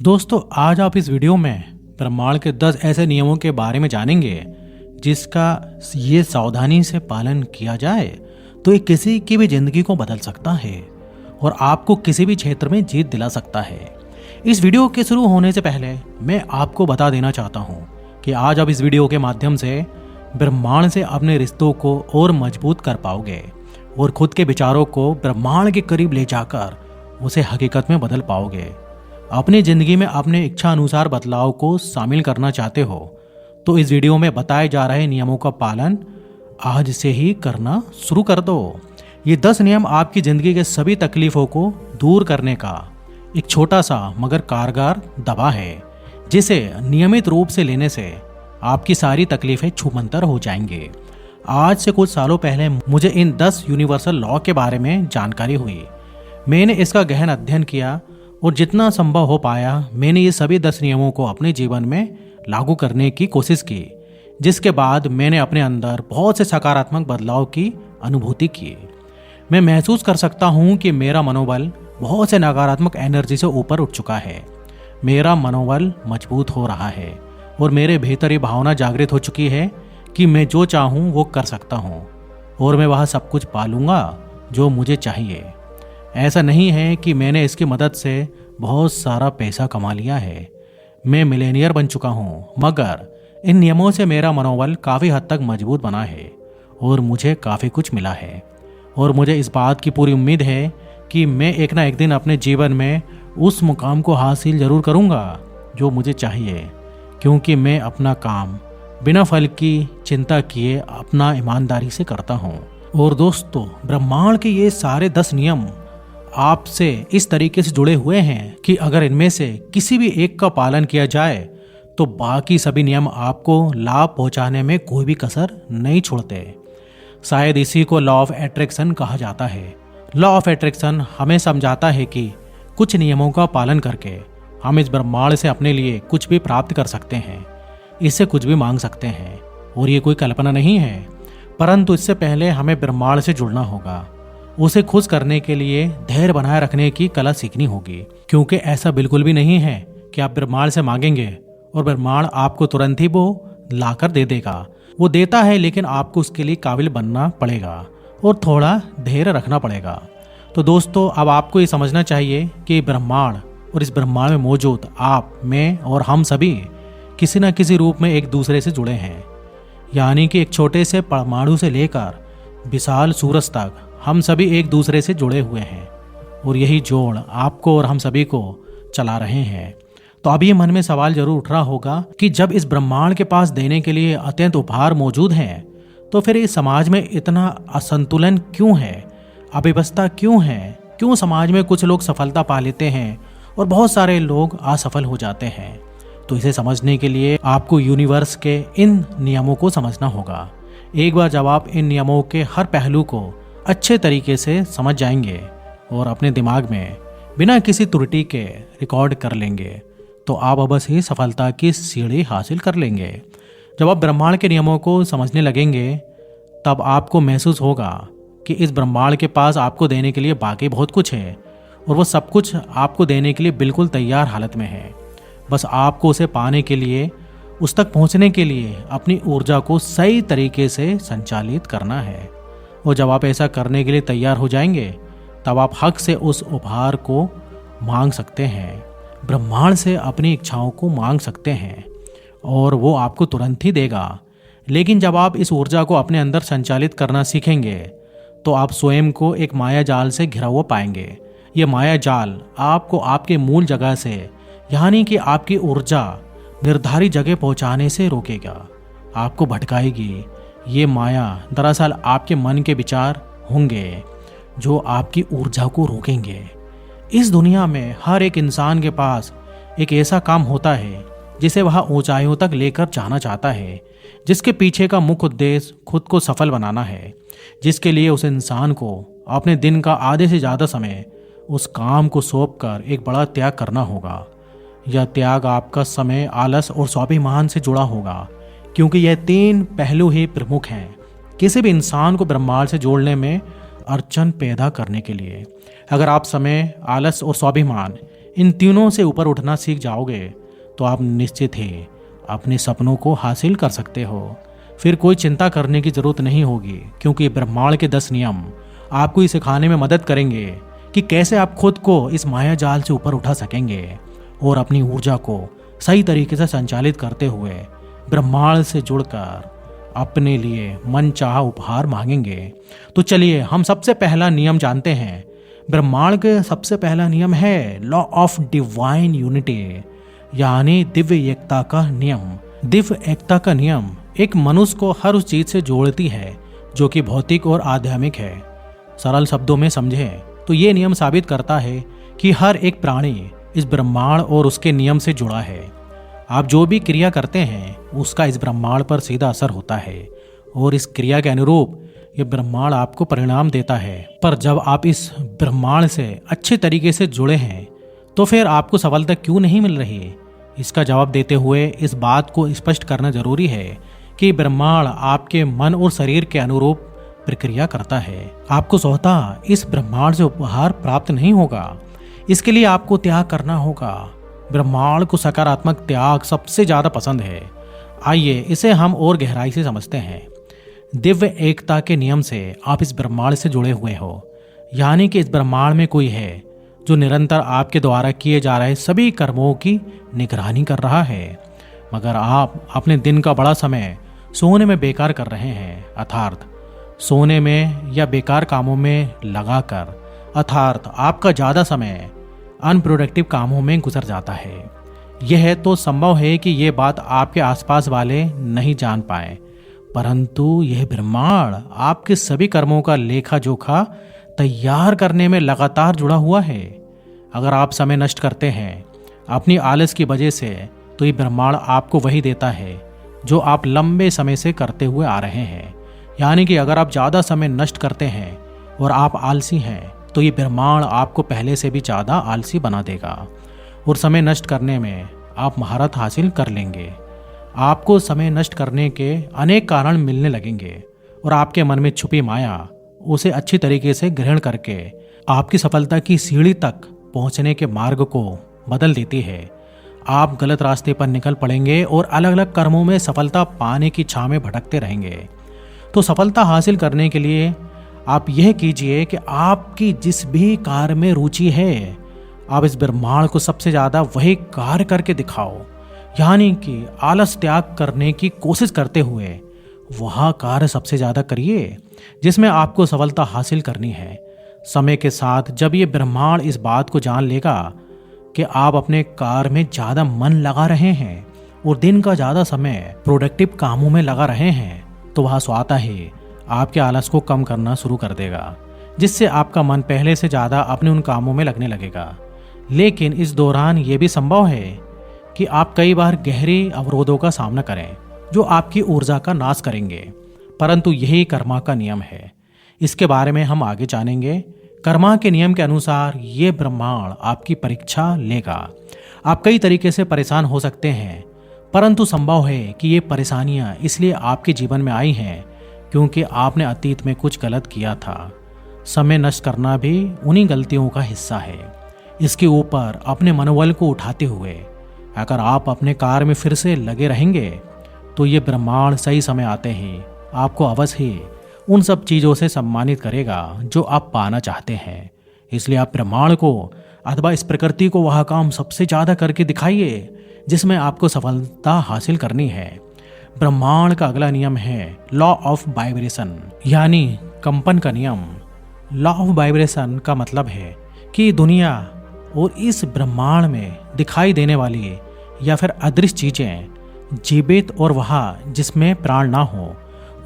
दोस्तों, आज आप इस वीडियो में ब्रह्मांड के 10 ऐसे नियमों के बारे में जानेंगे जिसका ये सावधानी से पालन किया जाए तो ये किसी की भी जिंदगी को बदल सकता है और आपको किसी भी क्षेत्र में जीत दिला सकता है। इस वीडियो के शुरू होने से पहले मैं आपको बता देना चाहता हूँ कि आज आप इस वीडियो के माध्यम से ब्रह्मांड से अपने रिश्तों को और मजबूत कर पाओगे और खुद के विचारों को ब्रह्मांड के करीब ले जाकर उसे हकीकत में बदल पाओगे। अपनी जिंदगी में अपने इच्छा अनुसार बदलाव को शामिल करना चाहते हो तो इस वीडियो में बताए जा रहे नियमों का पालन आज से ही करना शुरू कर दो। ये 10 नियम आपकी जिंदगी के सभी तकलीफों को दूर करने का एक छोटा सा मगर कारगर दवा है जिसे नियमित रूप से लेने से आपकी सारी तकलीफें छूमंतर हो जाएंगे। आज से कुछ सालों पहले मुझे इन 10 यूनिवर्सल लॉ के बारे में जानकारी हुई। मैंने इसका गहन अध्ययन किया और जितना संभव हो पाया मैंने ये सभी 10 नियमों को अपने जीवन में लागू करने की कोशिश की, जिसके बाद मैंने अपने अंदर बहुत से सकारात्मक बदलाव की अनुभूति की। मैं महसूस कर सकता हूँ कि मेरा मनोबल बहुत से नकारात्मक एनर्जी से ऊपर उठ चुका है। मेरा मनोबल मजबूत हो रहा है और मेरे भीतर ये भावना जागृत हो चुकी है कि मैं जो चाहूँ वो कर सकता हूँ और मैं वह सब कुछ पालूंगा जो मुझे चाहिए। ऐसा नहीं है कि मैंने इसकी मदद से बहुत सारा पैसा कमा लिया है, मैं मिलेनियर बन चुका हूँ, मगर इन नियमों से मेरा मनोबल काफ़ी हद तक मजबूत बना है और मुझे काफ़ी कुछ मिला है। और मुझे इस बात की पूरी उम्मीद है कि मैं एक ना एक दिन अपने जीवन में उस मुकाम को हासिल ज़रूर करूँगा जो मुझे चाहिए, क्योंकि मैं अपना काम बिना फल की चिंता किए अपना ईमानदारी से करता हूँ। और दोस्तों, ब्रह्मांड के ये सारे 10 नियम आपसे इस तरीके से जुड़े हुए हैं कि अगर इनमें से किसी भी एक का पालन किया जाए तो बाकी सभी नियम आपको लाभ पहुंचाने में कोई भी कसर नहीं छोड़ते। शायद इसी को लॉ ऑफ अट्रैक्शन कहा जाता है। लॉ ऑफ अट्रैक्शन हमें समझाता है कि कुछ नियमों का पालन करके हम इस ब्रह्मांड से अपने लिए कुछ भी प्राप्त कर सकते हैं, इससे कुछ भी मांग सकते हैं। और ये कोई कल्पना नहीं है, परंतु इससे पहले हमें ब्रह्मांड से जुड़ना होगा। उसे खुश करने के लिए धैर्य बनाए रखने की कला सीखनी होगी, क्योंकि ऐसा बिल्कुल भी नहीं है कि आप ब्रह्मांड से मांगेंगे और ब्रह्मांड आपको तुरंत ही वो लाकर दे देगा। वो देता है, लेकिन आपको उसके लिए काबिल बनना पड़ेगा और थोड़ा धैर्य रखना पड़ेगा। तो दोस्तों, अब आपको ये समझना चाहिए कि ब्रह्मांड और इस ब्रह्मांड में मौजूद आप, मैं और हम सभी किसी न किसी रूप में एक दूसरे से जुड़े हैं। यानी कि एक छोटे से परमाणु से लेकर विशाल सूरज तक हम सभी एक दूसरे से जुड़े हुए हैं और यही जोड़ आपको और हम सभी को चला रहे हैं। तो अभी ये मन में सवाल जरूर उठ रहा होगा कि जब इस ब्रह्मांड के पास देने के लिए अत्यंत उपहार मौजूद हैं, तो फिर इस समाज में इतना असंतुलन क्यों है, अव्यवस्था क्यों है? क्यों समाज में कुछ लोग सफलता पा लेते हैं और बहुत सारे लोग असफल हो जाते हैं? तो इसे समझने के लिए आपको यूनिवर्स के इन नियमों को समझना होगा। एक बार जब आप इन नियमों के हर पहलू को अच्छे तरीके से समझ जाएंगे और अपने दिमाग में बिना किसी त्रुटि के रिकॉर्ड कर लेंगे, तो आप अवश्य ही सफलता की सीढ़ी हासिल कर लेंगे। जब आप ब्रह्मांड के नियमों को समझने लगेंगे, तब आपको महसूस होगा कि इस ब्रह्मांड के पास आपको देने के लिए बाकी बहुत कुछ है और वो सब कुछ आपको देने के लिए बिल्कुल तैयार हालत में है। बस आपको उसे पाने के लिए, उस तक पहुंचने के लिए अपनी ऊर्जा को सही तरीके से संचालित करना है। और जब आप ऐसा करने के लिए तैयार हो जाएंगे, तब आप हक से उस उपहार को मांग सकते हैं, ब्रह्मांड से अपनी इच्छाओं को मांग सकते हैं और वो आपको तुरंत ही देगा। लेकिन जब आप इस ऊर्जा को अपने अंदर संचालित करना सीखेंगे, तो आप स्वयं को एक माया जाल से घिरा हुआ पाएंगे। ये माया जाल आपको आपके मूल जगह से, यानी कि आपकी ऊर्जा निर्धारित जगह पहुंचाने से रोकेगा, आपको भटकाएगी। ये माया दरअसल आपके मन के विचार होंगे जो आपकी ऊर्जा को रोकेंगे। इस दुनिया में हर एक इंसान के पास एक ऐसा काम होता है जिसे वह ऊंचाइयों तक लेकर जाना चाहता है, जिसके पीछे का मुख्य उद्देश्य खुद को सफल बनाना है, जिसके लिए उस इंसान को अपने दिन का आधे से ज़्यादा समय उस काम को सौंपकर एक बड़ा त्याग करना होगा। यह त्याग आपका समय, आलस और स्वाभिमान से जुड़ा होगा, क्योंकि यह 3 पहलू ही प्रमुख हैं किसी भी इंसान को ब्रह्मांड से जोड़ने में अड़चन पैदा करने के लिए। अगर आप समय, आलस और स्वाभिमान इन तीनों से ऊपर उठना सीख जाओगे तो आप निश्चित ही अपने सपनों को हासिल कर सकते हो। फिर कोई चिंता करने की जरूरत नहीं होगी, क्योंकि ब्रह्मांड के 10 नियम आपको ये सिखाने में मदद करेंगे कि कैसे आप खुद को इस माया जाल से ऊपर उठा सकेंगे और अपनी ऊर्जा को सही तरीके से संचालित करते हुए ब्रह्मांड से जुड़कर अपने लिए मनचाहा उपहार मांगेंगे। तो चलिए हम सबसे पहला नियम जानते हैं। ब्रह्मांड के सबसे पहला नियम है लॉ ऑफ डिवाइन यूनिटी, यानी दिव्य एकता का नियम। दिव्य एकता का नियम एक मनुष्य को हर उस चीज से जोड़ती है जो कि भौतिक और आध्यात्मिक है। सरल शब्दों में समझें तो ये नियम साबित करता है कि हर एक प्राणी इस ब्रह्मांड और उसके नियम से जुड़ा है। आप जो भी क्रिया करते हैं उसका इस ब्रह्मांड पर सीधा असर होता है और इस क्रिया के अनुरूप ये ब्रह्मांड आपको परिणाम देता है। पर जब आप इस ब्रह्मांड से अच्छे तरीके से जुड़े हैं तो फिर आपको सफलता क्यों नहीं मिल रही? इसका जवाब देते हुए इस बात को स्पष्ट करना जरूरी है कि ब्रह्मांड आपके मन और शरीर के अनुरूप प्रक्रिया करता है। आपको स्वतः इस ब्रह्मांड से उपहार प्राप्त नहीं होगा, इसके लिए आपको त्याग करना होगा। ब्रह्मांड को सकारात्मक त्याग सबसे ज्यादा पसंद है। आइए इसे हम और गहराई से समझते हैं। दिव्य एकता के नियम से आप इस ब्रह्मांड से जुड़े हुए हो, यानी कि इस ब्रह्मांड में कोई है जो निरंतर आपके द्वारा किए जा रहे सभी कर्मों की निगरानी कर रहा है। मगर आप अपने दिन का बड़ा समय सोने में बेकार कर रहे हैं, अर्थात सोने में या बेकार कामों में लगाकर, अर्थात आपका ज़्यादा समय अनप्रोडक्टिव कामों में गुजर जाता है। यह तो संभव है कि यह बात आपके आसपास वाले नहीं जान पाए, परंतु यह ब्रह्मांड आपके सभी कर्मों का लेखा जोखा तैयार करने में लगातार जुड़ा हुआ है। अगर आप समय नष्ट करते हैं अपनी आलस की वजह से, तो ये ब्रह्मांड आपको वही देता है जो आप लंबे समय से करते हुए आ रहे हैं। यानी कि अगर आप ज़्यादा समय नष्ट करते हैं और आप आलसी हैं, तो ये ब्रह्मांड आपको पहले से भी ज़्यादा आलसी बना देगा और समय नष्ट करने में आप महारत हासिल कर लेंगे। आपको समय नष्ट करने के अनेक कारण मिलने लगेंगे और आपके मन में छुपी माया उसे अच्छी तरीके से ग्रहण करके आपकी सफलता की सीढ़ी तक पहुंचने के मार्ग को बदल देती है। आप गलत रास्ते पर निकल पड़ेंगे और अलग अलग कर्मों में सफलता पाने की छाह में भटकते रहेंगे। तो सफलता हासिल करने के लिए आप यह कीजिए कि आपकी जिस भी कार्य में रुचि है, आप इस ब्रह्मांड को सबसे ज़्यादा वही कार्य करके दिखाओ। यानी कि आलस त्याग करने की कोशिश करते हुए वह कार्य सबसे ज़्यादा करिए जिसमें आपको सफलता हासिल करनी है। समय के साथ जब ये ब्रह्मांड इस बात को जान लेगा कि आप अपने कार्य में ज़्यादा मन लगा रहे हैं और दिन का ज़्यादा समय प्रोडक्टिव कामों में लगा रहे हैं, तो वह स्वतः ही आपके आलस को कम करना शुरू कर देगा, जिससे आपका मन पहले से ज़्यादा अपने उन कामों में लगने लगेगा। लेकिन इस दौरान ये भी संभव है कि आप कई बार गहरी अवरोधों का सामना करें जो आपकी ऊर्जा का नाश करेंगे, परंतु यही कर्मा का नियम है। इसके बारे में हम आगे जानेंगे। कर्मा के नियम के अनुसार ये ब्रह्मांड आपकी परीक्षा लेगा। आप कई तरीके से परेशान हो सकते हैं, परंतु संभव है कि ये परेशानियां इसलिए आपके जीवन में आई हैं क्योंकि आपने अतीत में कुछ गलत किया था। समय नष्ट करना भी उन्हीं गलतियों का हिस्सा है। इसके ऊपर अपने मनोबल को उठाते हुए अगर आप अपने कार्य में फिर से लगे रहेंगे, तो ये ब्रह्मांड सही समय आते ही आपको अवश्य ही उन सब चीज़ों से सम्मानित करेगा जो आप पाना चाहते हैं। इसलिए आप ब्रह्मांड को अथवा इस प्रकृति को वह काम सबसे ज़्यादा करके दिखाइए जिसमें आपको सफलता हासिल करनी है। ब्रह्मांड का अगला नियम है लॉ ऑफ वाइब्रेशन, यानी कंपन का नियम। लॉ ऑफ वाइब्रेशन का मतलब है कि दुनिया और इस ब्रह्मांड में दिखाई देने वाली या फिर अदृश्य चीज़ें, जीवित और वहाँ जिसमें प्राण ना हो,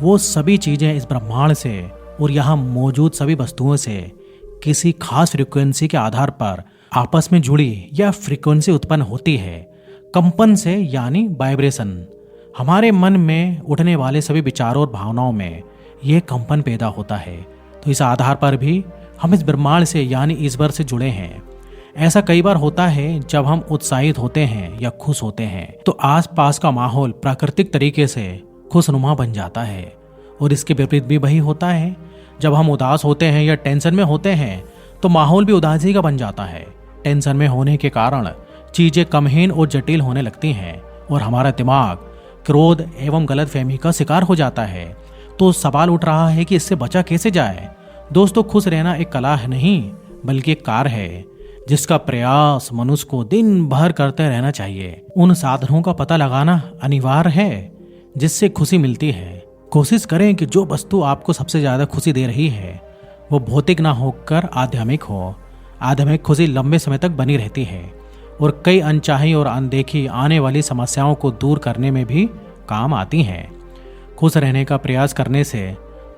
वो सभी चीज़ें इस ब्रह्मांड से और यहाँ मौजूद सभी वस्तुओं से किसी खास फ्रीक्वेंसी के आधार पर आपस में जुड़ी या फ्रीक्वेंसी उत्पन्न होती है। कंपन से यानी वाइब्रेशन, हमारे मन में उठने वाले सभी विचारों और भावनाओं में ये कंपन पैदा होता है। तो इस आधार पर भी हम इस ब्रह्मांड से यानी ईश्वर से जुड़े हैं। ऐसा कई बार होता है जब हम उत्साहित होते हैं या खुश होते हैं तो आसपास का माहौल प्राकृतिक तरीके से खुशनुमा बन जाता है, और इसके विपरीत भी वही होता है। जब हम उदास होते हैं या टेंशन में होते हैं तो माहौल भी उदासी का बन जाता है, टेंशन में होने के कारण चीजें कमहीन और जटिल होने लगती हैं और हमारा दिमाग क्रोध एवं गलतफहमी का शिकार हो जाता है। तो सवाल उठ रहा है कि इससे बचा कैसे जाए। दोस्तों, खुश रहना एक कला है नहीं, बल्कि एक कार्य है जिसका प्रयास मनुष्य को दिन भर करते रहना चाहिए। उन साधनों का पता लगाना अनिवार्य है जिससे खुशी मिलती है। कोशिश करें कि जो वस्तु आपको सबसे ज्यादा खुशी दे रही है वो भौतिक ना होकर आध्यात्मिक हो। आध्यात्मिक खुशी लंबे समय तक बनी रहती है और कई अनचाही और अनदेखी आने वाली समस्याओं को दूर करने में भी काम आती हैं। खुश रहने का प्रयास करने से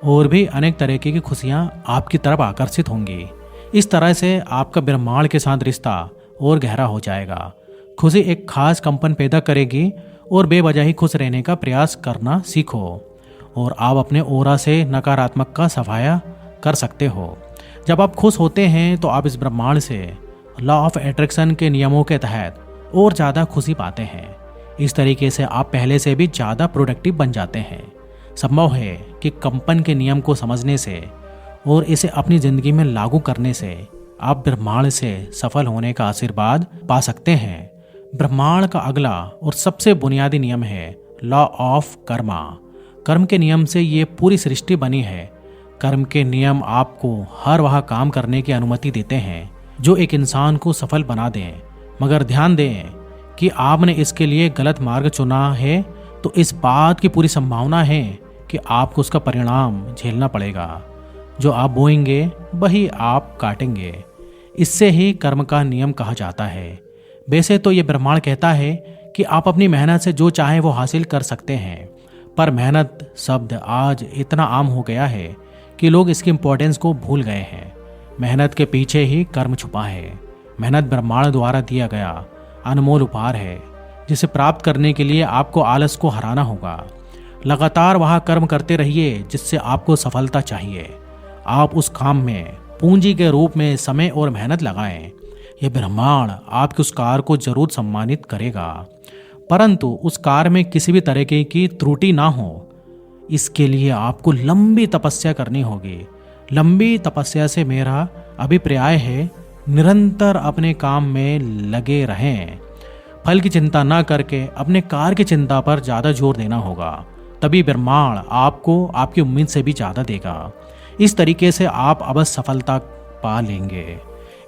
और भी अनेक तरह की खुशियां आपकी तरफ आकर्षित होंगी। इस तरह से आपका ब्रह्मांड के साथ रिश्ता और गहरा हो जाएगा। खुशी एक खास कंपन पैदा करेगी और बेवजह ही खुश रहने का प्रयास करना सीखो और आप अपने ओरा से नकारात्मक का सफाया कर सकते हो। जब आप खुश होते हैं तो आप इस ब्रह्मांड से लॉ ऑफ अट्रैक्शन के नियमों के तहत और ज़्यादा खुशी पाते हैं। इस तरीके से आप पहले से भी ज़्यादा प्रोडक्टिव बन जाते हैं। संभव है कि कंपन के नियम को समझने से और इसे अपनी ज़िंदगी में लागू करने से आप ब्रह्मांड से सफल होने का आशीर्वाद पा सकते हैं। ब्रह्मांड का अगला और सबसे बुनियादी नियम है लॉ ऑफ कर्मा। कर्म के नियम से ये पूरी सृष्टि बनी है। कर्म के नियम आपको हर वह काम करने की अनुमति देते हैं जो एक इंसान को सफल बना दें, मगर ध्यान दें कि आपने इसके लिए गलत मार्ग चुना है तो इस बात की पूरी संभावना है कि आपको उसका परिणाम झेलना पड़ेगा। जो आप बोएंगे वही आप काटेंगे। इससे ही कर्म का नियम कहा जाता है। वैसे तो ये ब्रह्मांड कहता है कि आप अपनी मेहनत से जो चाहे वो हासिल कर सकते हैं, पर मेहनत शब्द आज इतना आम हो गया है कि लोग इसकी इम्पोर्टेंस को भूल गए हैं। मेहनत के पीछे ही कर्म छुपा है। मेहनत ब्रह्मांड द्वारा दिया गया अनमोल उपहार है जिसे प्राप्त करने के लिए आपको आलस को हराना होगा। लगातार वह कर्म करते रहिए जिससे आपको सफलता चाहिए। आप उस काम में पूंजी के रूप में समय और मेहनत लगाएं। यह ब्रह्मांड आपके उस कार्य को जरूर सम्मानित करेगा, परंतु उस कार्य में किसी भी तरह की त्रुटि ना हो। इसके लिए आपको लंबी तपस्या करनी होगी। लंबी तपस्या से मेरा अभिप्राय है निरंतर अपने काम में लगे रहें। फल की चिंता ना करके अपने कार्य की चिंता पर ज़्यादा जोर देना होगा। तभी ब्रह्मांड आपको आपकी उम्मीद से भी ज़्यादा देगा। इस तरीके से आप अवश्य सफलता पा लेंगे।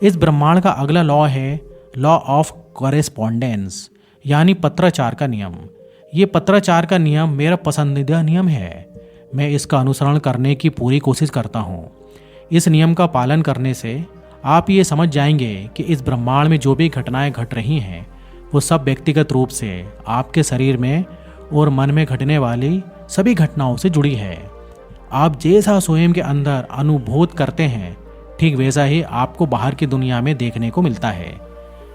इस ब्रह्मांड का अगला लॉ है लॉ ऑफ कॉरेस्पॉन्डेंस, यानी पत्राचार का नियम। ये पत्राचार का नियम मेरा पसंदीदा नियम है। मैं इसका अनुसरण करने की पूरी कोशिश करता हूँ। इस नियम का पालन करने से आप ये समझ जाएंगे कि इस ब्रह्मांड में जो भी घटनाएं घट रही हैं वो सब व्यक्तिगत रूप से आपके शरीर में और मन में घटने वाली सभी घटनाओं से जुड़ी है। आप जैसा स्वयं के अंदर अनुभूत करते हैं ठीक वैसा ही आपको बाहर की दुनिया में देखने को मिलता है।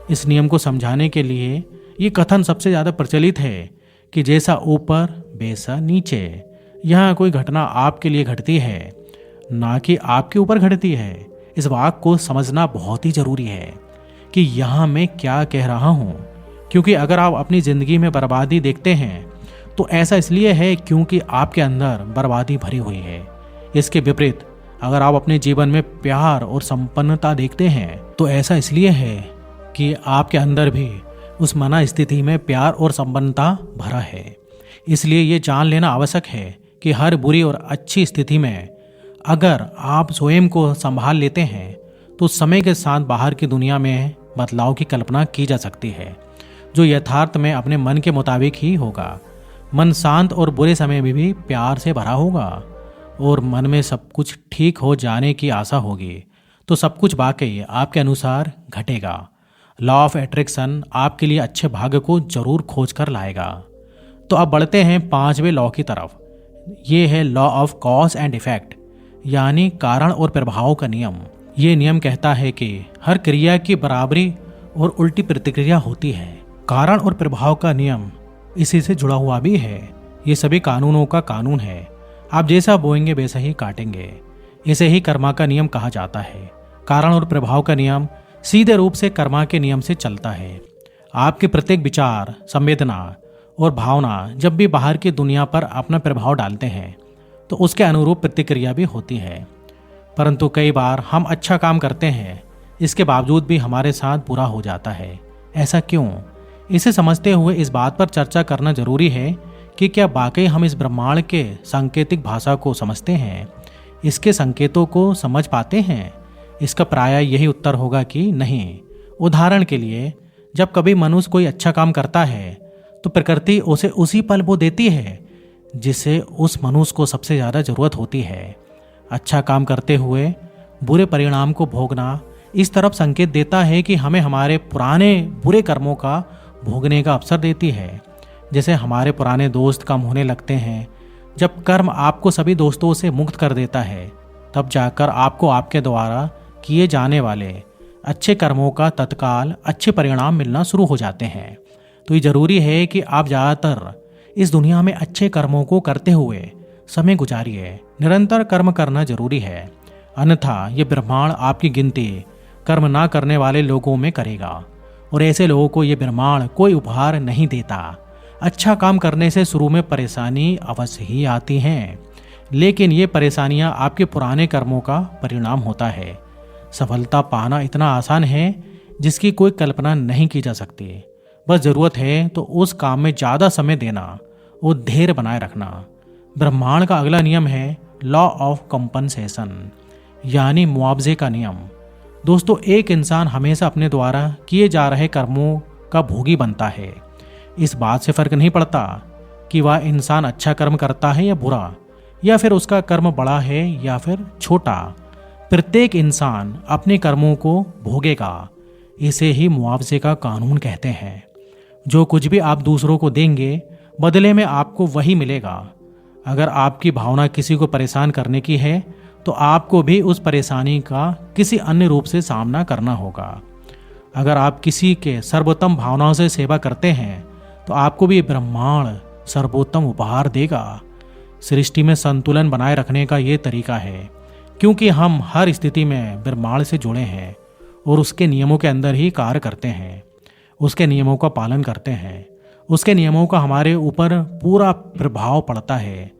इस नियम को समझाने के लिए ये कथन सबसे ज़्यादा प्रचलित है कि जैसा ऊपर वैसा नीचे। यहाँ कोई घटना आपके लिए घटती है, ना कि आपके ऊपर घटती है। इस वाक्य को समझना बहुत ही जरूरी है कि यहाँ मैं क्या कह रहा हूँ, क्योंकि अगर आप अपनी ज़िंदगी में बर्बादी देखते हैं तो ऐसा इसलिए है क्योंकि आपके अंदर बर्बादी भरी हुई है। इसके विपरीत अगर आप अपने जीवन में प्यार और संपन्नता देखते हैं तो ऐसा इसलिए है कि आपके अंदर भी उस मना स्थिति में प्यार और संपन्नता भरा है। इसलिए ये जान लेना आवश्यक है कि हर बुरी और अच्छी स्थिति में अगर आप स्वयं को संभाल लेते हैं तो समय के साथ बाहर की दुनिया में बदलाव की कल्पना की जा सकती है, जो यथार्थ में अपने मन के मुताबिक ही होगा। मन शांत और बुरे समय में भी प्यार से भरा होगा और मन में सब कुछ ठीक हो जाने की आशा होगी, तो सब कुछ वाकई आपके अनुसार घटेगा। लॉ ऑफ अट्रैक्शन आपके लिए अच्छे भाग्य को जरूर खोज कर लाएगा। तो अब बढ़ते हैं 5वें लॉ की तरफ। ये है law of cause and effect, यानी कारण और प्रभाव का नियम। ये नियम कहता है कि हर क्रिया की बराबरी और उल्टी प्रतिक्रिया होती है। कारण और प्रभाव का नियम इसी से जुड़ा हुआ भी है। ये सभी कानूनों का कानून है। आप जैसा बोएंगे वैसा ही काटेंगे। इसे ही कर्मा का नियम कहा जाता है। कारण और प्रभाव का नियम सीधे रूप से कर्मा के नियम से चलता है। आपके प्रत्येक विचार, संवेदना और भावना जब भी बाहर की दुनिया पर अपना प्रभाव डालते हैं तो उसके अनुरूप प्रतिक्रिया भी होती है। परंतु कई बार हम अच्छा काम करते हैं इसके बावजूद भी हमारे साथ बुरा हो जाता है। ऐसा क्यों? इसे समझते हुए इस बात पर चर्चा करना जरूरी है कि क्या वाकई हम इस ब्रह्मांड के सांकेतिक भाषा को समझते हैं, इसके संकेतों को समझ पाते हैं। इसका प्रायः यही उत्तर होगा कि नहीं। उदाहरण के लिए, जब कभी मनुष्य कोई अच्छा काम करता है तो प्रकृति उसे उसी पल वो देती है जिसे उस मनुष्य को सबसे ज़्यादा ज़रूरत होती है। अच्छा काम करते हुए बुरे परिणाम को भोगना इस तरफ संकेत देता है कि हमें हमारे पुराने बुरे कर्मों का भोगने का अवसर देती है। जैसे हमारे पुराने दोस्त कम होने लगते हैं। जब कर्म आपको सभी दोस्तों से मुक्त कर देता है, तब जाकर आपको आपके द्वारा किए जाने वाले अच्छे कर्मों का तत्काल अच्छे परिणाम मिलना शुरू हो जाते हैं। तो ये जरूरी है कि आप ज़्यादातर इस दुनिया में अच्छे कर्मों को करते हुए समय गुजारिए। निरंतर कर्म करना जरूरी है, अन्यथा ये ब्रह्मांड आपकी गिनती कर्म ना करने वाले लोगों में करेगा, और ऐसे लोगों को ये ब्रह्मांड कोई उपहार नहीं देता। अच्छा काम करने से शुरू में परेशानी अवश्य ही आती हैं, लेकिन ये परेशानियां आपके पुराने कर्मों का परिणाम होता है। सफलता पाना इतना आसान है जिसकी कोई कल्पना नहीं की जा सकती। बस ज़रूरत है तो उस काम में ज़्यादा समय देना और धैर्य बनाए रखना। ब्रह्मांड का अगला नियम है लॉ ऑफ कंपनसेशन, यानी मुआवजे का नियम। दोस्तों, एक इंसान हमेशा अपने द्वारा किए जा रहे कर्मों का भोगी बनता है। इस बात से फर्क नहीं पड़ता कि वह इंसान अच्छा कर्म करता है या बुरा, या फिर उसका कर्म बड़ा है या फिर छोटा। प्रत्येक इंसान अपने कर्मों को भोगेगा। इसे ही मुआवजे का कानून कहते हैं। जो कुछ भी आप दूसरों को देंगे, बदले में आपको वही मिलेगा। अगर आपकी भावना किसी को परेशान करने की है, तो आपको भी उस परेशानी का किसी अन्य रूप से सामना करना होगा। अगर आप किसी के सर्वोत्तम भावनाओं से सेवा करते हैं, तो आपको भी ब्रह्मांड सर्वोत्तम उपहार देगा। सृष्टि में संतुलन बनाए रखने का ये तरीका है, क्योंकि हम हर स्थिति में ब्रह्मांड से जुड़े हैं और उसके नियमों के अंदर ही कार्य करते हैं, उसके नियमों का पालन करते हैं। उसके नियमों का हमारे ऊपर पूरा प्रभाव पड़ता है।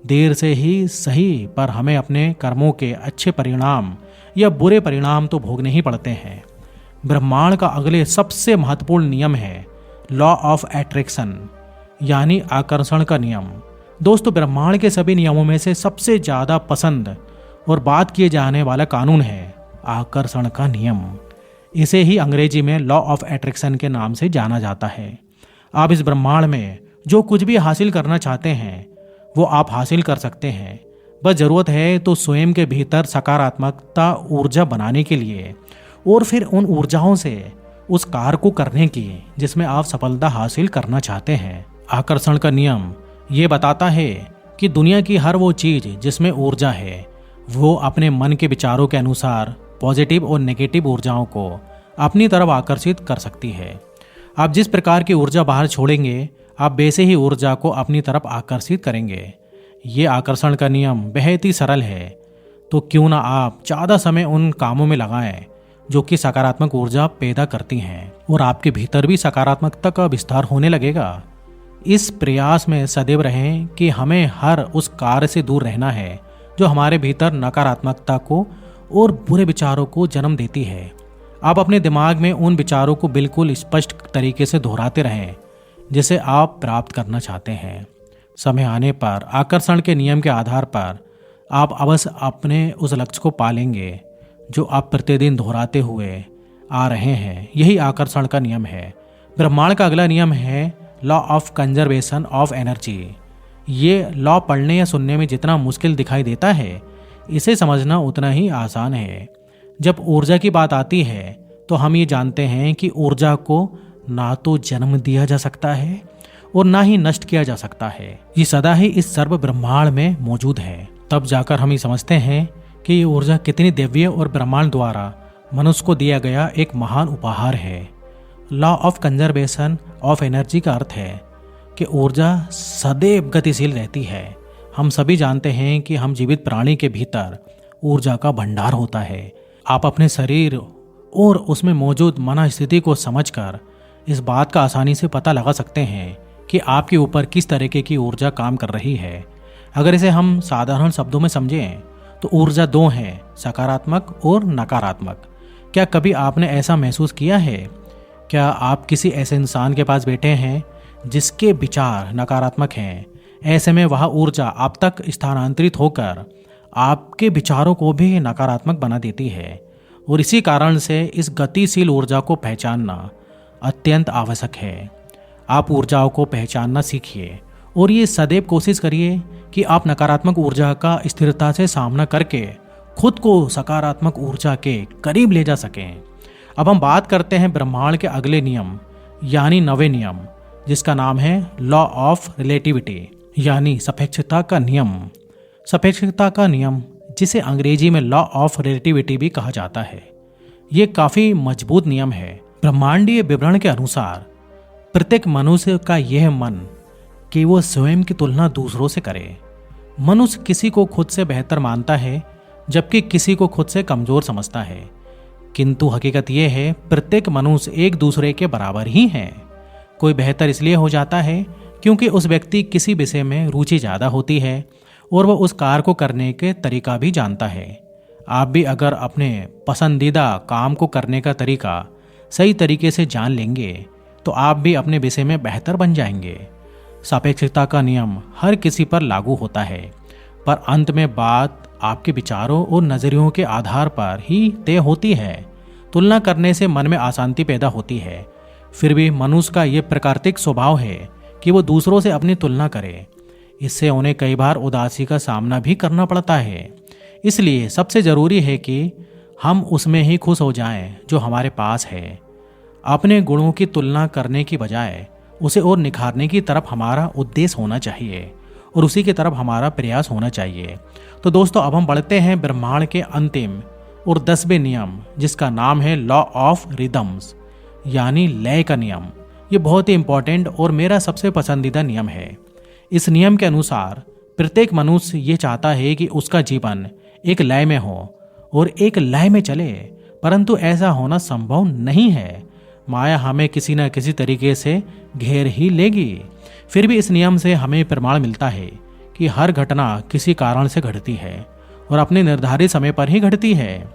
देर से ही सही, पर हमें अपने कर्मों के अच्छे परिणाम या बुरे परिणाम तो भोगने ही पड़ते हैं। ब्रह्मांड का अगले सबसे महत्वपूर्ण नियम है लॉ ऑफ अट्रैक्शन, यानी आकर्षण का नियम। दोस्तों, ब्रह्मांड के सभी नियमों में से सबसे ज़्यादा पसंद और बात किए जाने वाला कानून है आकर्षण का नियम। इसे ही अंग्रेजी में लॉ ऑफ अट्रैक्शन के नाम से जाना जाता है। आप इस ब्रह्मांड में जो कुछ भी हासिल करना चाहते हैं, वो आप हासिल कर सकते हैं। बस ज़रूरत है तो स्वयं के भीतर सकारात्मकता ऊर्जा बनाने के लिए, और फिर उन ऊर्जाओं से उस कार्य को करने की जिसमें आप सफलता हासिल करना चाहते हैं। आकर्षण का नियम ये बताता है कि दुनिया की हर वो चीज़ जिसमें ऊर्जा है, वो अपने मन के विचारों के अनुसार पॉजिटिव और नेगेटिव ऊर्जाओं को अपनी तरफ आकर्षित कर सकती है। आप जिस प्रकार की ऊर्जा बाहर छोड़ेंगे, आप वैसे ही ऊर्जा को अपनी तरफ आकर्षित करेंगे। ये आकर्षण का नियम बेहद ही सरल है, तो क्यों ना आप ज़्यादा समय उन कामों में लगाएं जो कि सकारात्मक ऊर्जा पैदा करती हैं, और आपके भीतर भी सकारात्मकता का विस्तार होने लगेगा। इस प्रयास में सदैव रहें कि हमें हर उस कार्य से दूर रहना है जो हमारे भीतर नकारात्मकता को और बुरे विचारों को जन्म देती है। आप अपने दिमाग में उन विचारों को बिल्कुल स्पष्ट तरीके से दोहराते रहें जिसे आप प्राप्त करना चाहते हैं। समय आने पर आकर्षण के नियम के आधार पर आप अवश्य अपने उस लक्ष्य को पालेंगे जो आप प्रतिदिन दोहराते हुए आ रहे हैं। यही आकर्षण का नियम है। ब्रह्मांड का अगला नियम है law of conservation of energy. ये लॉ पढ़ने या सुनने में जितना मुश्किल दिखाई देता है, इसे समझना उतना ही आसान है। जब ऊर्जा की बात आती है तो हम ये जानते हैं कि ऊर्जा को ना तो जन्म दिया जा सकता है और ना ही नष्ट किया जा सकता है। ये सदा ही इस सर्व ब्रह्मांड में मौजूद है। तब जाकर हम ये समझते हैं कि ये ऊर्जा कितनी दिव्य और ब्रह्मांड द्वारा मनुष्य को दिया गया एक महान उपहार है। Law of conservation of energy का अर्थ है कि ऊर्जा सदैव गतिशील रहती है। हम सभी जानते हैं कि हम जीवित प्राणी के भीतर ऊर्जा का भंडार होता है। आप अपने शरीर और उसमें मौजूद मन स्थिति को समझकर इस बात का आसानी से पता लगा सकते हैं कि आपके ऊपर किस तरीके की ऊर्जा काम कर रही है। अगर इसे हम साधारण शब्दों में समझें तो ऊर्जा दो हैं, सकारात्मक और नकारात्मक। क्या कभी आपने ऐसा महसूस किया है? क्या आप किसी ऐसे इंसान के पास बैठे हैं जिसके विचार नकारात्मक हैं? ऐसे में वह ऊर्जा आप तक स्थानांतरित होकर आपके विचारों को भी नकारात्मक बना देती है। और इसी कारण से इस गतिशील ऊर्जा को पहचानना अत्यंत आवश्यक है। आप ऊर्जाओं को पहचानना सीखिए और ये सदैव कोशिश करिए कि आप नकारात्मक ऊर्जा का स्थिरता से सामना करके खुद को सकारात्मक ऊर्जा के करीब ले जा सकें। अब हम बात करते हैं ब्रह्मांड के अगले नियम यानी नवे नियम, जिसका नाम है लॉ ऑफ रिलेटिविटी यानी सापेक्षता का नियम। सापेक्षता का नियम, जिसे अंग्रेजी में लॉ ऑफ रिलेटिविटी भी कहा जाता है, ये काफी मजबूत नियम है। ब्रह्मांडीय विवरण के अनुसार प्रत्येक मनुष्य का यह मन कि वो स्वयं की तुलना दूसरों से करे। मनुष्य किसी को खुद से बेहतर मानता है जबकि किसी को खुद से कमजोर समझता है, किंतु हकीकत यह है प्रत्येक मनुष्य एक दूसरे के बराबर ही है। कोई बेहतर इसलिए हो जाता है क्योंकि उस व्यक्ति किसी विषय में रुचि ज़्यादा होती है और वह उस कार्य को करने के तरीका भी जानता है। आप भी अगर अपने पसंदीदा काम को करने का तरीका सही तरीके से जान लेंगे तो आप भी अपने विषय में बेहतर बन जाएंगे। सापेक्षता का नियम हर किसी पर लागू होता है, पर अंत में बात आपके विचारों और नजरियों के आधार पर ही तय होती है। तुलना करने से मन में अशांति पैदा होती है। फिर भी मनुष्य का यह प्राकृतिक स्वभाव है कि वो दूसरों से अपनी तुलना करे। इससे उन्हें कई बार उदासी का सामना भी करना पड़ता है। इसलिए सबसे जरूरी है कि हम उसमें ही खुश हो जाएं जो हमारे पास है। अपने गुणों की तुलना करने की बजाय उसे और निखारने की तरफ हमारा उद्देश्य होना चाहिए और उसी की तरफ हमारा प्रयास होना चाहिए। तो दोस्तों, अब हम बढ़ते हैं ब्रह्मांड के अंतिम और 10वें नियम, जिसका नाम है लॉ ऑफ रिदम्स यानी लय का नियम। ये बहुत ही इंपॉर्टेंट और मेरा सबसे पसंदीदा नियम है। इस नियम के अनुसार प्रत्येक मनुष्य ये चाहता है कि उसका जीवन एक लय में हो और एक लय में चले, परंतु ऐसा होना संभव नहीं है। माया हमें किसी न किसी तरीके से घेर ही लेगी। फिर भी इस नियम से हमें प्रमाण मिलता है कि हर घटना किसी कारण से घटती है और अपने निर्धारित समय पर ही घटती है।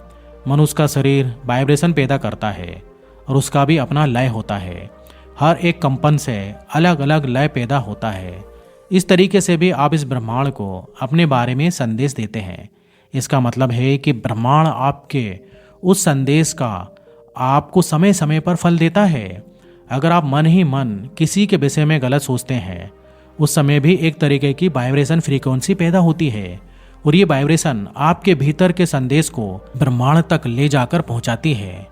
मनुष्य का शरीर वाइब्रेशन पैदा करता है और उसका भी अपना लय होता है। हर एक कंपन से अलग अलग लय पैदा होता है। इस तरीके से भी आप इस ब्रह्मांड को अपने बारे में संदेश देते हैं। इसका मतलब है कि ब्रह्मांड आपके उस संदेश का आपको समय समय पर फल देता है। अगर आप मन ही मन किसी के विषय में गलत सोचते हैं, उस समय भी एक तरीके की वाइब्रेशन फ्रीक्वेंसी पैदा होती है और ये वाइब्रेशन आपके भीतर के संदेश को ब्रह्मांड तक ले जाकर पहुंचाती है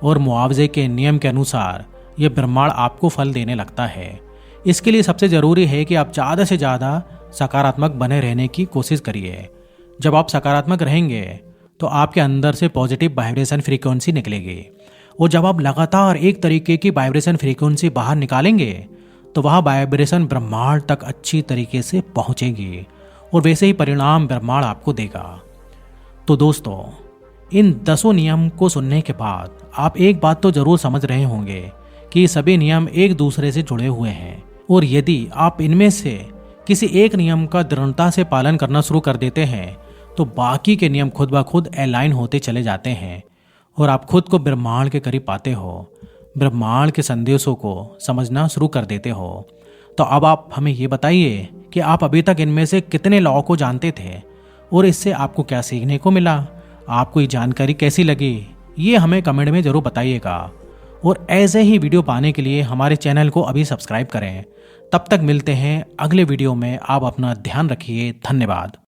और मुआवजे के नियम के अनुसार ये ब्रह्मांड आपको फल देने लगता है। इसके लिए सबसे जरूरी है कि आप ज़्यादा से ज़्यादा सकारात्मक बने रहने की कोशिश करिए। जब आप सकारात्मक रहेंगे तो आपके अंदर से पॉजिटिव वाइब्रेशन फ्रीक्वेंसी निकलेगी और जब आप लगातार एक तरीके की वाइब्रेशन फ्रीक्वेंसी बाहर निकालेंगे तो वह वाइब्रेशन ब्रह्मांड तक अच्छी तरीके से पहुंचेगी और वैसे ही परिणाम ब्रह्मांड आपको देगा। तो दोस्तों, इन 10 नियम को सुनने के बाद आप एक बात तो जरूर समझ रहे होंगे कि ये सभी नियम एक दूसरे से जुड़े हुए हैं और यदि आप इनमें से किसी एक नियम का दृढ़ता से पालन करना शुरू कर देते हैं तो बाकी के नियम खुद ब खुद अलाइन होते चले जाते हैं और आप खुद को ब्रह्मांड के करीब पाते हो, ब्रह्मांड के संदेशों को समझना शुरू कर देते हो। तो अब आप हमें ये बताइए कि आप अभी तक इनमें से कितने लॉ को जानते थे और इससे आपको क्या सीखने को मिला। आपको ये जानकारी कैसी लगी, ये हमें कमेंट में ज़रूर बताइएगा। और ऐसे ही वीडियो पाने के लिए हमारे चैनल को अभी सब्सक्राइब करें। तब तक मिलते हैं अगले वीडियो में। आप अपना ध्यान रखिए। धन्यवाद।